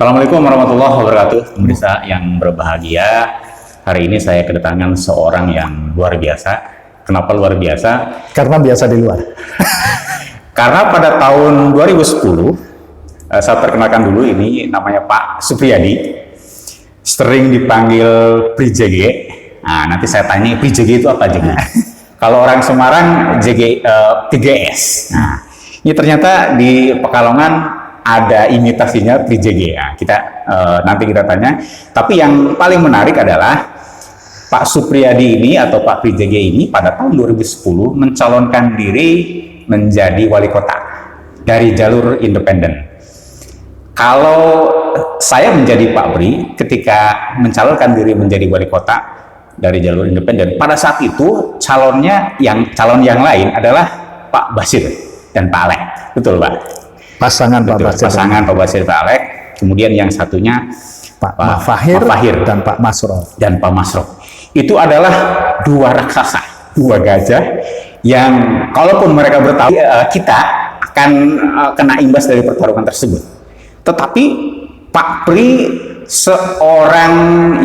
Assalamualaikum warahmatullahi wabarakatuh, pemirsa yang berbahagia. Hari ini saya kedatangan seorang yang luar biasa. Kenapa luar biasa? Karena biasa di luar. Karena pada tahun 2010, saya perkenalkan dulu, ini namanya Pak Supriyadi, sering dipanggil Pri JG. Nah, nanti saya tanya Pri JG itu apa JG? Kalau orang Semarang JG 3S. Nah, ini ternyata di Pekalongan ada imitasinya Pri JG. Nah, nanti kita tanya. Tapi yang paling menarik adalah Pak Supriyadi ini atau Pak Pri JG ini pada tahun 2010 mencalonkan diri menjadi wali kota dari jalur independen. Kalau saya menjadi Pak Pri ketika mencalonkan diri menjadi wali kota dari jalur independen, pada saat itu calon yang lain adalah Pak Basir dan Pak Alek. Betul, Pak? Pasangan Pak Basir. Pasangan Pak Basir Pak Alek. Kemudian yang satunya Pak Fahir dan Pak Masro. Dan Pak Masro. Itu adalah dua raksasa, dua gajah yang kalaupun mereka bertahu, kita akan kena imbas dari pertarungan tersebut. Tetapi Pak Pri seorang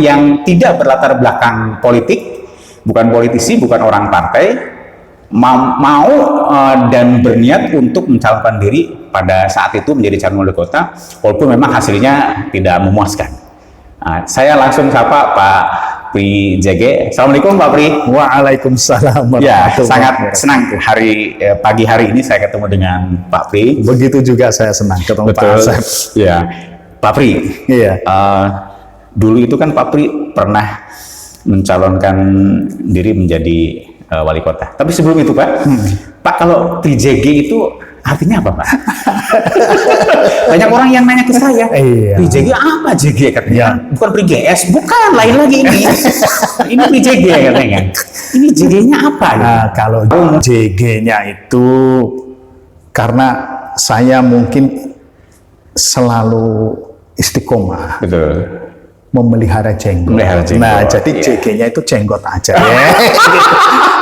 yang tidak berlatar belakang politik, bukan politisi, bukan orang partai, mau dan berniat untuk mencalonkan diri pada saat itu menjadi calon wali kota, walaupun memang hasilnya tidak memuaskan. Saya langsung sapa Pak Pri JG. Assalamualaikum Pak Pri. Waalaikumsalam. Ya, sangat senang pagi hari ini saya ketemu dengan Pak Pri. Begitu juga saya senang ketemu Pak Asep. Ya, Pak Pri. Iya. Dulu itu kan Pak Pri pernah mencalonkan diri menjadi wali kota. Tapi sebelum itu Pak, Pak kalau Pri JG itu artinya apa Pak? Banyak orang yang nanya ke saya, Pri JG apa JG katanya? Bukan Pri GS, bukan, lain lagi ini. Ini Pri JG katanya. Ini JG-nya apa? Kalau JG-nya itu karena saya mungkin selalu istiqomah. Betul. Memelihara jenggot. Nah, jadi JG-nya itu jenggot aja.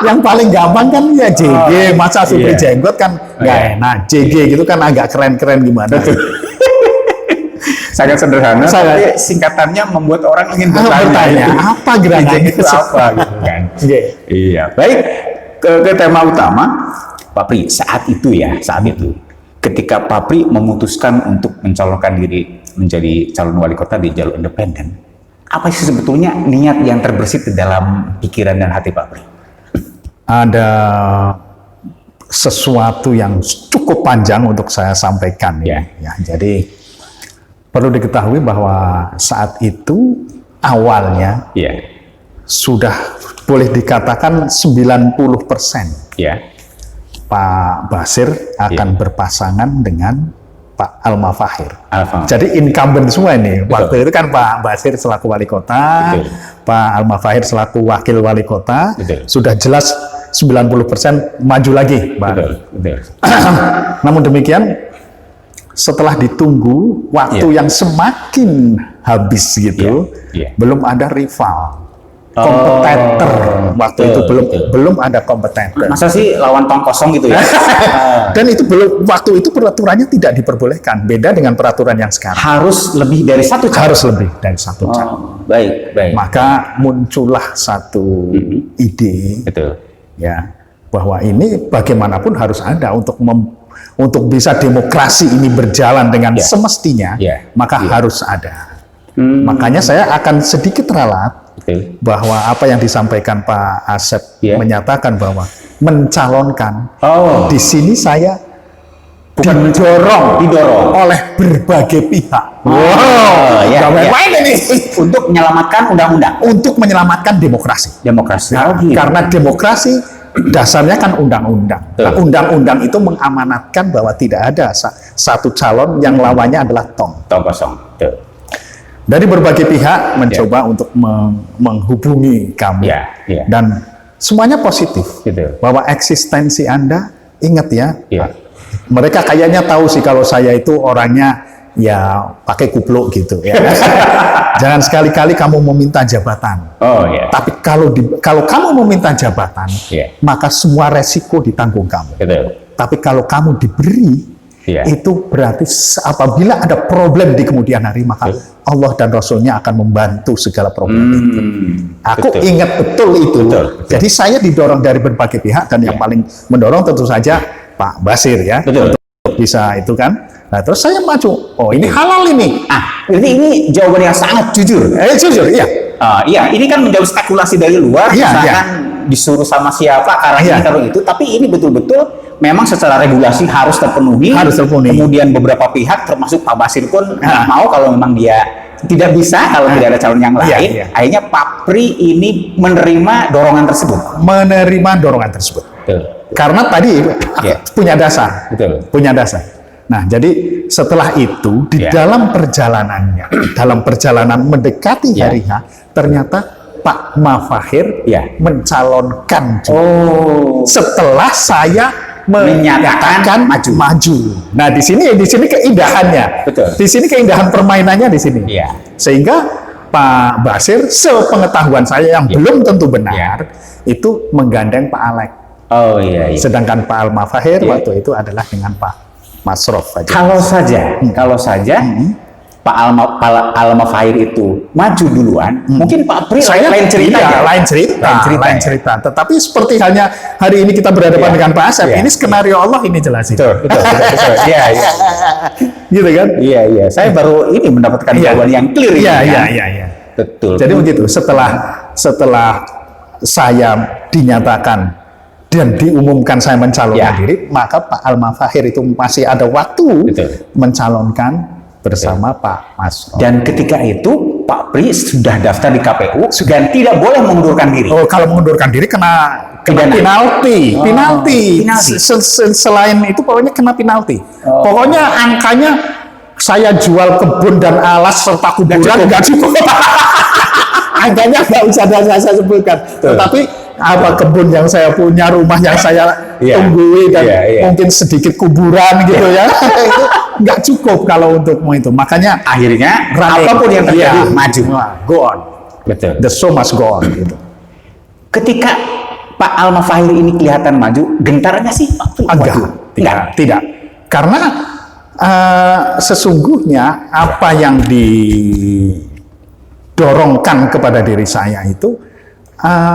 Yang paling gampang kan ya JG. Masa Supri jenggot kan nggak enak. JG gitu kan agak keren-keren gimana. Sangat sederhana, tapi singkatannya membuat orang ingin bertanya. Apa gerakan itu apa gitu kan. Iya. Baik, ke tema utama, Pak Pri, saat itu ketika Pak Pri memutuskan untuk mencalonkan diri menjadi calon wali kota di jalur independen, apa sih sebetulnya niat yang terbersit di dalam pikiran dan hati Pak Pri? Ada sesuatu yang cukup panjang untuk saya sampaikan. Ya, jadi perlu diketahui bahwa saat itu awalnya sudah boleh dikatakan 90% Pak Basir akan berpasangan dengan Pak Al-Mafahir. Jadi incumbent semua ini. Waktu itu kan Pak Basir selaku wali kota, Pak Al-Mafahir selaku wakil wali kota. Sudah jelas 90% maju lagi, Pak. Namun demikian, setelah ditunggu waktu yang semakin habis gitu, belum ada rival. Kompetitor waktu itu belum ada kompetitor. Masa sih lawan tong kosong gitu ya? Dan itu waktu itu peraturannya tidak diperbolehkan. Beda dengan peraturan yang sekarang. Harus lebih dari satu calon. Harus lebih dari satu calon. Baik. Maka muncullah satu ide, ya, bahwa ini bagaimanapun harus ada untuk bisa demokrasi ini berjalan dengan semestinya, maka harus ada. Makanya saya akan sedikit ralat. Bahwa apa yang disampaikan Pak Asep menyatakan bahwa mencalonkan di sini saya didorong oleh berbagai pihak. Ini untuk menyelamatkan undang-undang, untuk menyelamatkan demokrasi. Karena demokrasi dasarnya kan undang-undang. Nah, undang-undang itu mengamanatkan bahwa tidak ada satu calon yang lawannya adalah tong kosong. Dari berbagai pihak mencoba untuk menghubungi kami, dan semuanya positif, bahwa eksistensi Anda, ingat ya, mereka kayaknya tahu sih kalau saya itu orangnya ya pakai kupluk gitu ya. Jangan sekali-kali kamu meminta jabatan. Tapi kalau kamu meminta jabatan, maka semua resiko ditanggung kamu. Tapi kalau kamu diberi, itu berarti apabila ada problem di kemudian hari, maka Allah dan Rasulnya akan membantu segala problem itu. Aku ingat betul itu. Jadi saya didorong dari berbagai pihak, dan yang paling mendorong tentu saja Pak Basir ya, untuk bisa itu kan. Nah terus saya maju, oh ini halal ini. Jadi ini jawaban yang sangat jujur. Jujur, iya. Iya, ini kan menjauh spekulasi dari luar, misalkan disuruh sama siapa, karena ini kalau itu, tapi ini betul-betul memang secara regulasi harus terpenuhi. Kemudian beberapa pihak, termasuk Pak Basir pun nggak mau kalau memang dia tidak bisa, kalau tidak ada calon yang lain. Akhirnya Pak Pri ini menerima dorongan tersebut. Karena tadi punya dasar. Punya dasar. Nah, jadi setelah itu di dalam perjalanannya, dalam perjalanan mendekati hari H, ternyata Pak Mafahir mencalonkan setelah saya menyatakan maju. Nah, di sini keindahannya. Di sini keindahan permainannya di sini. Sehingga Pak Basir, sepengetahuan saya yang belum tentu benar, itu menggandeng Pak Alek. Sedangkan Pak Al-Mafahir waktu itu adalah dengan Pak Masrof aja. Kalau saja Pak Al-Mafahir itu maju duluan, mungkin Pak Pri lain cerita. Tetapi seperti halnya hari ini kita berhadapan dengan Pak Asep, ini skenario Allah ini jelasin. Betul. Iya. Gitu kan? Iya. Saya baru ini mendapatkan jawaban yang clear. Iya. Betul. Jadi begitu. Setelah saya dinyatakan dan diumumkan saya mencalonkan diri, maka Pak Al-Mafahir itu masih ada waktu mencalonkan bersama Pak Masrof. Dan ketika itu Pak Pri sudah daftar di KPU dan tidak boleh mengundurkan diri. Kalau mengundurkan diri kena penalti. Selain itu pokoknya kena penalti. Pokoknya angkanya saya jual kebun dan alas serta kuburan nggak cukup. Angkanya nggak usah saya sebutkan. Tetapi apa kebun yang saya punya, rumah yang saya tunggui, dan mungkin sedikit kuburan gitu ya, itu nggak cukup kalau untuk itu. Makanya akhirnya apapun yang terjadi maju, go on. Betul. The show must go on. Gitu. Ketika Pak Al-Mafahir ini kelihatan maju, gentarannya sih tidak. Karena sesungguhnya apa yang didorongkan kepada diri saya itu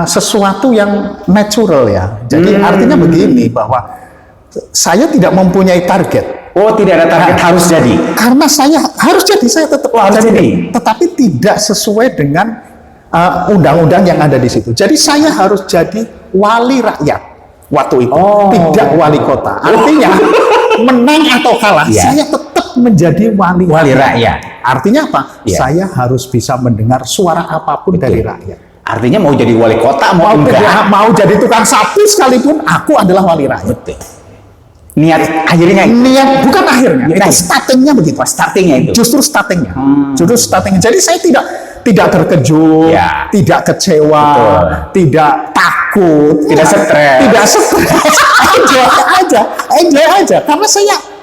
sesuatu yang natural ya. Jadi artinya begini, bahwa saya tidak mempunyai target. Tidak ada target harus jadi. Karena saya harus jadi, saya tetap harus jadi. Tetapi tidak sesuai dengan undang-undang yang ada di situ. Jadi saya harus jadi wali rakyat waktu itu, tidak wali kota. Artinya menang atau kalah, saya tetap menjadi wali rakyat. Artinya apa? Saya harus bisa mendengar suara apapun dari rakyat. Artinya mau jadi wali kota, mau jadi tukang sapu sekalipun, aku adalah wali rakyat. Bukan akhirnya. Itu startingnya begitu. Startingnya itu. Justru startingnya. Jadi saya tidak terkejut, tidak kecewa, tidak takut, tidak stres. Enjoy aja. Karena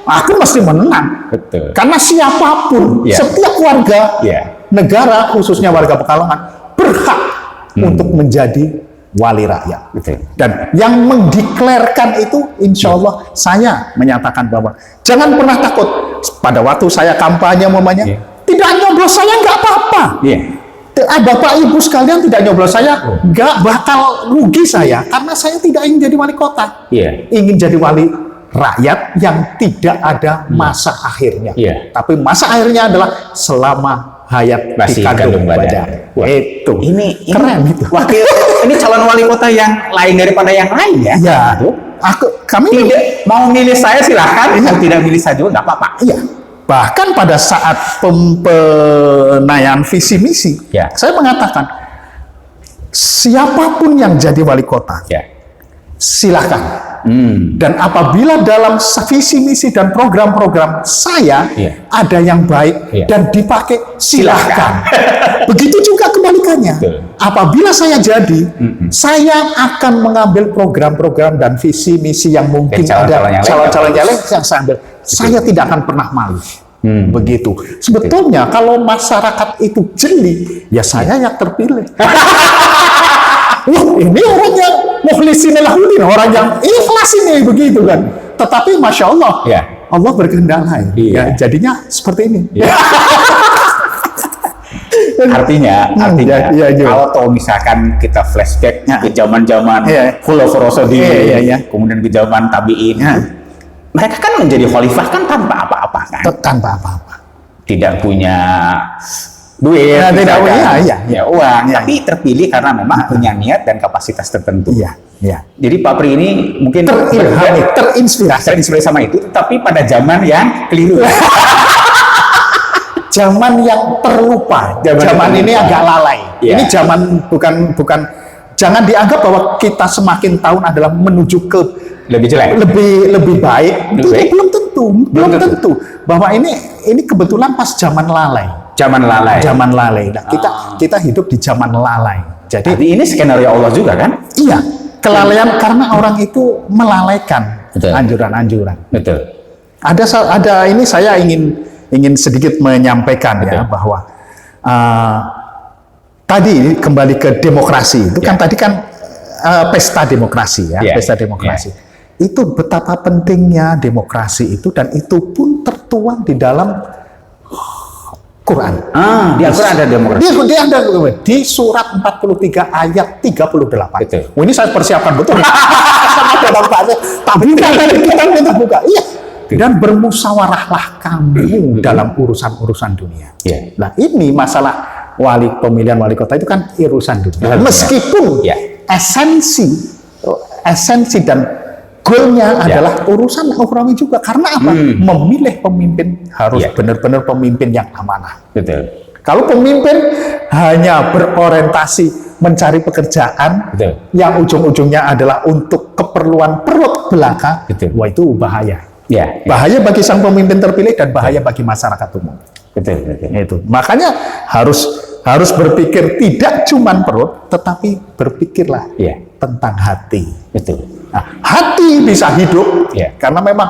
aku mesti menang. Karena siapapun, setiap warga negara, khususnya warga Pekalongan, berhak untuk menjadi wali rakyat. Dan yang mendeklarkan itu, insya Allah saya menyatakan bahwa jangan pernah takut. Pada waktu saya kampanye tidak nyoblos saya nggak apa-apa. Bapak Ibu sekalian tidak nyoblos saya, nggak bakal rugi saya, karena saya tidak ingin jadi wali kota. Ingin jadi wali rakyat yang tidak ada masa akhirnya. Tapi masa akhirnya adalah selama hayat di kandung badan. Itu. Ini keren itu. Ini calon wali kota yang lain daripada yang lain ya. Kami tidak mau milih saya silahkan, kalau tidak milih saya juga nggak apa-apa. Bahkan pada saat penayaan visi misi, saya mengatakan siapapun yang jadi wali kota, silahkan. Dan apabila dalam visi misi dan program-program saya ada yang baik dan dipakai, silahkan. Begitu juga kebalikannya. Apabila saya jadi, saya akan mengambil program-program dan visi misi yang mungkin ada calon-calon yang lain yang saya ambil. Saya tidak akan pernah malu. Begitu. Sebetulnya kalau masyarakat itu jeli, ya saya yang terpilih. Ini orang yang mukhlisin lahudin, orang yang ikhlas ini, begitu kan. Tetapi Masya Allah, Allah berkehendak lain. Iya. Ya, jadinya seperti ini. Iya. Artinya, iya. kalau tahu misalkan kita flashback ke zaman-zaman Iya. Khulafaur Rasyidin, Iya. kemudian ke zaman tabi'in, mereka kan menjadi khalifah kan tanpa apa-apa kan? Tanpa apa-apa. Tidak punya duit, Ya, tidak punya, ya uang, Iya. tapi terpilih karena memang punya niat dan kapasitas tertentu. Iya. Jadi Pak Pri ini mungkin terinspirasi sama itu, tapi pada zaman yang keliru. zaman yang terlupa, zaman ini agak lalai. Ya. Ini zaman bukan jangan dianggap bahwa kita semakin tahun adalah menuju ke Lebih jelek. lebih baik. Lebih baik? Belum tentu. Bahwa ini kebetulan pas zaman lalai. Zaman lalai. Nah, kita hidup di zaman lalai. Jadi ini skenario Allah juga kan? iya, kelalaian karena orang itu melalaikan Betul. anjuran-anjuran. Betul. Ada ini saya ingin sedikit menyampaikan ya bahwa tadi kembali ke demokrasi itu kan tadi kan pesta demokrasi ya, pesta demokrasi. Itu betapa pentingnya demokrasi itu, dan itu pun tertuang di dalam Quran. Di Al-Quran ada demokrasi. Dia ada di surat 43 ayat 38. Betul. Ini saya persiapkan betul. Tapi kita buka. Iya. Dan bermusyawarahlah kamu dalam urusan-urusan dunia. Iya. Nah, ini masalah pemilihan wali kota itu kan urusan dunia. Meskipun esensi dan goalnya adalah urusan ukhrawi juga. Karena apa? Memilih pemimpin harus benar-benar pemimpin yang amanah. Betul. Kalau pemimpin hanya berorientasi mencari pekerjaan yang ujung-ujungnya adalah untuk keperluan perut belaka, wah itu bahaya. Bahaya bagi sang pemimpin terpilih dan bahaya bagi masyarakat umum. Betul. Itu. Makanya harus berpikir tidak cuma perut, tetapi berpikirlah tentang hati. Betul. Nah, hati bisa hidup karena memang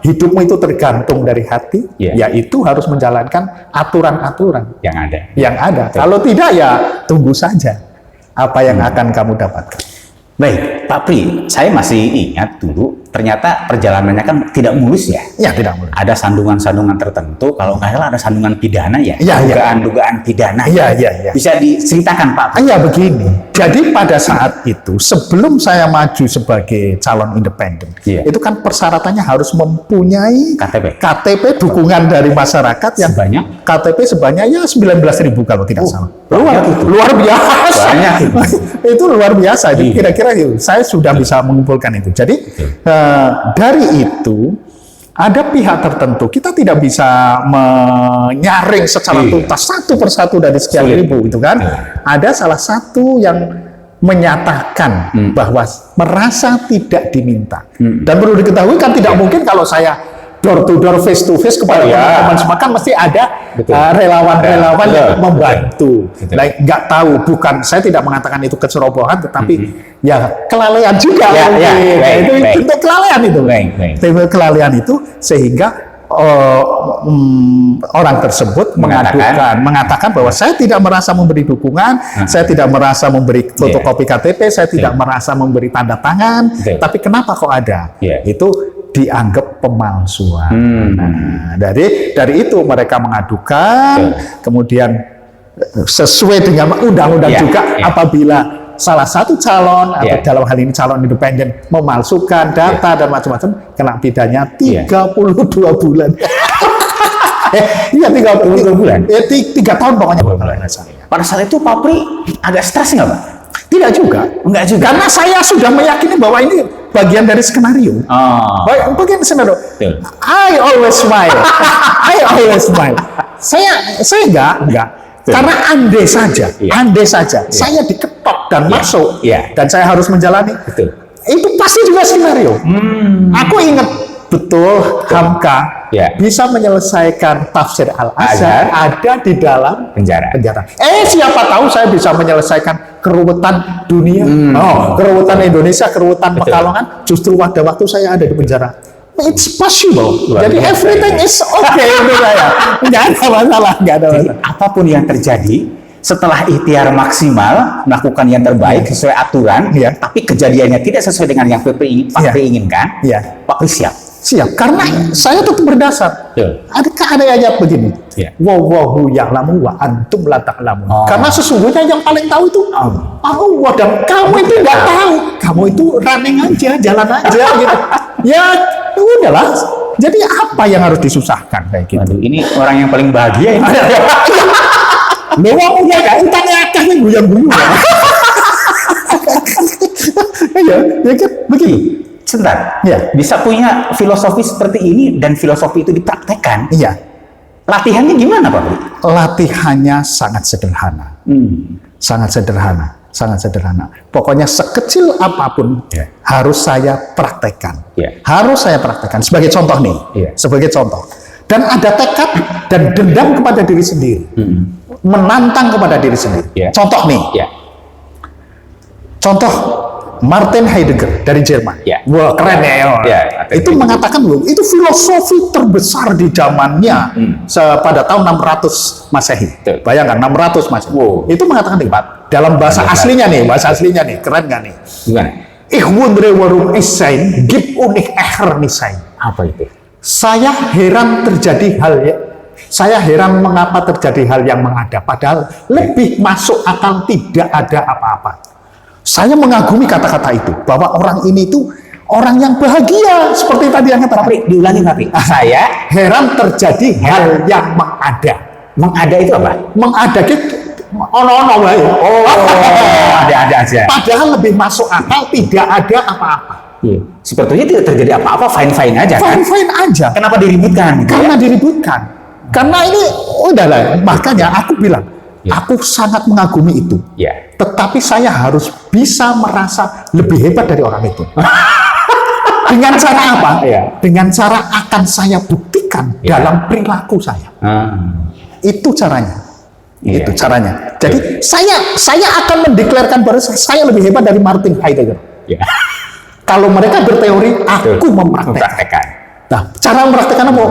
hidupmu itu tergantung dari hati, yaitu harus menjalankan aturan-aturan yang ada. Kalau tidak ya tunggu saja apa yang akan kamu dapatkan. Baik, Pak Pri, saya masih ingat dulu ternyata perjalanannya kan tidak mulus ya. Ya, tidak mulus. Ada sandungan-sandungan tertentu, kalau nggak salah ada sandungan pidana ya. Dugaan pidana. Iya. Bisa diceritakan Pak? Iya, begini. Jadi pada saat itu, sebelum saya maju sebagai calon independen, itu kan persyaratannya harus mempunyai KTP dukungan dari masyarakat yang sebanyak KTP sebanyak ya 19.000 kalau tidak salah. Luar biasa. Banyak itu. Itu luar biasa. Jadi kira-kira saya sudah bisa mengumpulkan itu. Jadi dari itu ada pihak tertentu, kita tidak bisa menyaring secara tuntas satu persatu dari sekian ribu itu kan. Ada salah satu yang menyatakan bahwa merasa tidak diminta. Dan perlu diketahui kan tidak mungkin kalau saya door to door, face to face kepada teman-teman semua, kan mesti ada relawan-relawan yang membantu. Nah, nggak tahu, saya tidak mengatakan itu kecerobohan, tetapi ya kelalaian juga. Itu bentuk kelalaian itu. Bentuk kelalaian itu sehingga orang tersebut mengatakan bahwa saya tidak merasa memberi dukungan, saya tidak merasa memberi fotokopi KTP, saya tidak merasa memberi tanda tangan, tapi kenapa kok ada? Itu dianggap pemalsuan. Nah, dari itu mereka mengadukan, kemudian sesuai dengan undang-undang juga apabila salah satu calon atau dalam hal ini calon independen memalsukan data dan macam-macam, kena pidana 32 bulan. Iya 32 bulan. 3 tahun pokoknya. Pada saat itu Pak Pri agak stres nggak Pak? Tidak juga. Enggak juga. Karena saya sudah meyakini bahwa ini bagian dari skenario. Bagian skenario. I always smile. Saya enggak. Karena andai saja saya diketok dan masuk dan saya harus menjalani. Itu pasti juga skenario. Aku ingat betul Hamka bisa menyelesaikan tafsir Al-Azhar ada di dalam penjara. Siapa tahu saya bisa menyelesaikan keruwetan dunia, keruwetan Indonesia, keruwetan Pekalongan, justru pada waktu saya ada di penjara. It's possible. Jadi everything is okay untuk saya. Nggak ada masalah. Jadi, apapun yang terjadi, setelah ikhtiar maksimal melakukan yang terbaik sesuai aturan, tapi kejadiannya tidak sesuai dengan yang Pak Pri inginkan, Pak Pri siap. Siap, karena saya tetap berdasar. Ada ayat begini. Wallahu ya'lamu wa antum la ta'lamun. Karena sesungguhnya yang paling tahu itu Allah, dan kamu itu nggak tahu. Kamu itu running aja, jalan aja gitu. Ya udahlah. Jadi apa yang harus disusahkan kayak gitu? Waduh, ini orang yang paling bahagia ini. Lewat ya kan, utangnya akeh nih guyang-guyang. Iya, ya kan begitu. Sebentar, ya. Bisa punya filosofi seperti ini dan filosofi itu dipraktekkan. Iya. Latihannya gimana, Pak? Latihannya sangat sederhana. Sangat sederhana, sangat sederhana. Pokoknya sekecil apapun harus saya praktekkan. Harus saya praktekkan. Sebagai contoh nih, sebagai contoh. Dan ada tekad dan dendam kepada diri sendiri. Menantang kepada diri sendiri. Contoh nih. Contoh Martin Heidegger dari Jerman. Wah, keren ya. Itu mengatakan loh, itu filosofi terbesar di zamannya pada tahun 600 Masehi. Bayangkan 600 Masehi. Itu mengatakan nih, dalam bahasa aslinya nih, keren nggak nih? Gimana? Ich wundere warum es sein gibt und ich eher nicht sein. Apa itu? Saya heran mengapa terjadi hal yang mengada, padahal lebih masuk akal tidak ada apa-apa. Saya mengagumi kata-kata itu, bahwa orang ini itu orang yang bahagia, seperti tadi yang kata diulangi Pak. Saya heran terjadi hal yang mengada. Mengada itu apa? Mengada gitu, ono-ono wae. Ada aja. Padahal lebih masuk akal tidak ada apa-apa. Sebetulnya tidak terjadi apa-apa, fine-fine aja kan? Fine-fine aja. Kenapa diributkan? Karena diributkan. Karena ini udahlah, makanya aku bilang, aku sangat mengagumi itu. Tetapi saya harus bisa merasa lebih hebat dari orang itu. Dengan cara apa? Dengan cara akan saya buktikan dalam perilaku saya. Itu caranya. Itu caranya. Jadi saya akan mendeklarkan bahwa saya lebih hebat dari Martin Heidegger. Kalau mereka berteori, aku mempraktekkan. Nah, cara mempraktekkan apa?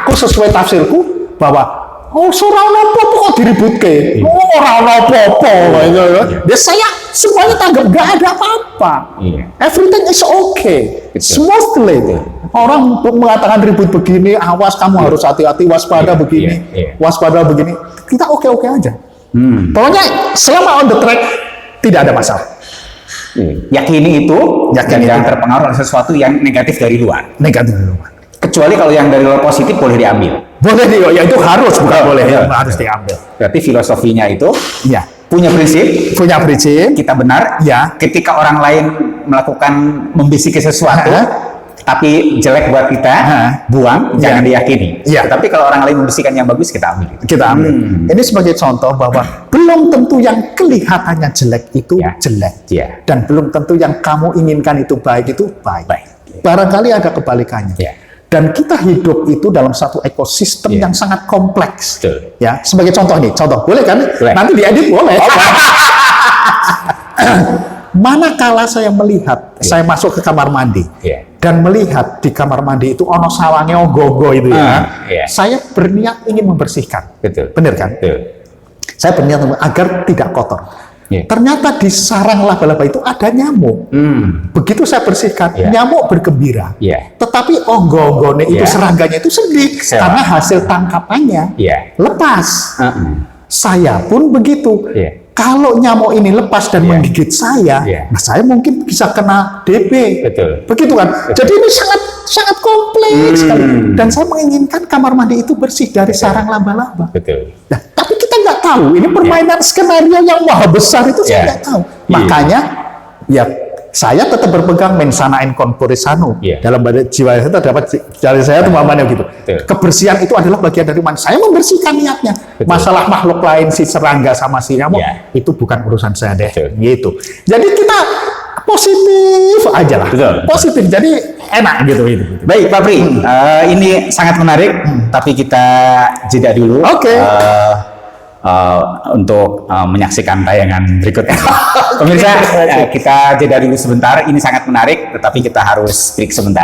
Aku sesuai tafsirku bahwa seorang apa-apa kok diributke. Orang apa-apa. Ya saya semuanya tanggap gak ada apa-apa. Everything is okay. Smoothly. Orang mengatakan ribut begini, awas kamu harus hati-hati, waspada begini, waspada begini. Kita oke-oke aja. Pokoknya selama on the track tidak ada masalah. Yakini itu, jangan terpengaruh oleh sesuatu yang negatif dari luar. Kecuali kalau yang dari luar positif boleh diambil. Boleh ya itu harus, bukan boleh, harus diambil. Berarti filosofinya itu punya prinsip, kita benar. Ketika orang lain melakukan membisiki sesuatu, tapi jelek buat kita, buang, jangan diyakini. Tapi kalau orang lain membisikkan yang bagus, kita ambil. Ini sebagai contoh bahwa belum tentu yang kelihatannya jelek itu jelek, dan belum tentu yang kamu inginkan itu baik itu baik. Barangkali ada kebalikannya. Dan kita hidup itu dalam satu ekosistem yang sangat kompleks. Ya, sebagai contoh nih, boleh kan? Nanti diedit boleh. Manakala saya melihat, saya masuk ke kamar mandi dan melihat di kamar mandi itu ono sawange ogo-ogo itu saya berniat ingin membersihkan. Benar kan? Saya berniat agar tidak kotor. Ternyata di sarang laba-laba itu ada nyamuk. Begitu saya bersihkan, nyamuk bergembira. Tetapi onggo-onggone itu, serangganya itu sedih karena hasil tangkapannya lepas. Saya pun begitu. Kalau nyamuk ini lepas dan menggigit saya, nah saya mungkin bisa kena DB. Begitu kan? Jadi ini sangat kompleks sekali. Dan saya menginginkan kamar mandi itu bersih dari sarang laba-laba. Nah, tapi kita nggak tahu, ini permainan skenario yang maha besar itu saya nggak tahu. Makanya saya tetap berpegang mensana in corpore sano. Dalam jiwa saya terdapat dari saya itu mamanya gitu. Kebersihan itu adalah bagian dari mana saya membersihkan niatnya. Masalah makhluk lain, si serangga sama si nyamuk, itu bukan urusan saya deh. Gitu. Jadi kita positif aja lah. Positif, jadi enak gitu. Baik Pak Pri, ini sangat menarik, tapi kita jeda dulu. Untuk menyaksikan tayangan berikutnya. Pemirsa, kita jeda dulu sebentar. Ini sangat menarik, tetapi kita harus break sebentar.